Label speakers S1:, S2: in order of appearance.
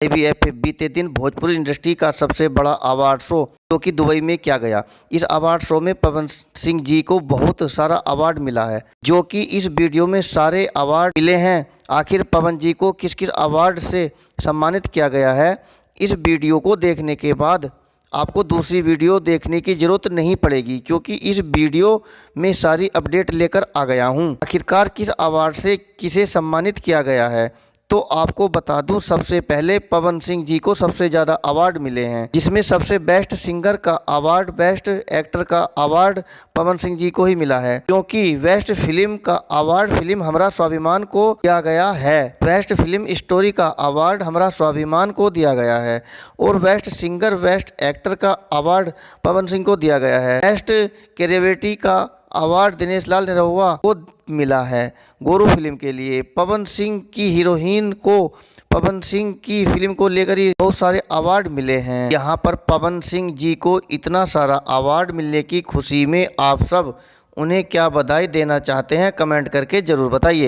S1: IBF बीते दिन Bhojpuri industry का सबसे बड़ा अवार्ड शो जो कि दुबई में किया गया। इस अवार्ड शो में पवन सिंह जी को बहुत सारा अवार्ड मिला है, जो कि इस वीडियो में सारे अवार्ड मिले हैं। आखिर पवन जी को किस किस अवार्ड से सम्मानित किया गया है, इस वीडियो को देखने के बाद आपको दूसरी वीडियो देखने की ज़रूरत नहीं पड़ेगी, क्योंकि इस वीडियो में सारी अपडेट लेकर आ गया हूं। आखिरकार किस अवार्ड से किसे सम्मानित किया गया है, तो आपको बता दूं, सबसे पहले पवन सिंह जी को सबसे ज़्यादा अवार्ड मिले हैं, जिसमें सबसे बेस्ट सिंगर का अवार्ड, बेस्ट एक्टर का अवार्ड पवन सिंह जी को ही मिला है, क्योंकि बेस्ट फिल्म का अवार्ड फिल्म हमरा स्वाभिमान को दिया गया है, बेस्ट फिल्म स्टोरी का अवार्ड हमरा स्वाभिमान को दिया गया है, और बेस्ट सिंगर बेस्ट एक्टर का अवार्ड पवन सिंह को दिया गया है। बेस्ट क्रिएटिविटी का अवार्ड दिनेश लाल निरहुआ को मिला है गोरू फिल्म के लिए। पवन सिंह की हीरोइन को पवन सिंह की फिल्म को लेकर ही बहुत सारे अवार्ड मिले हैं। यहाँ पर पवन सिंह जी को इतना सारा अवार्ड मिलने की खुशी में आप सब उन्हें क्या बधाई देना चाहते हैं, कमेंट करके ज़रूर बताइए।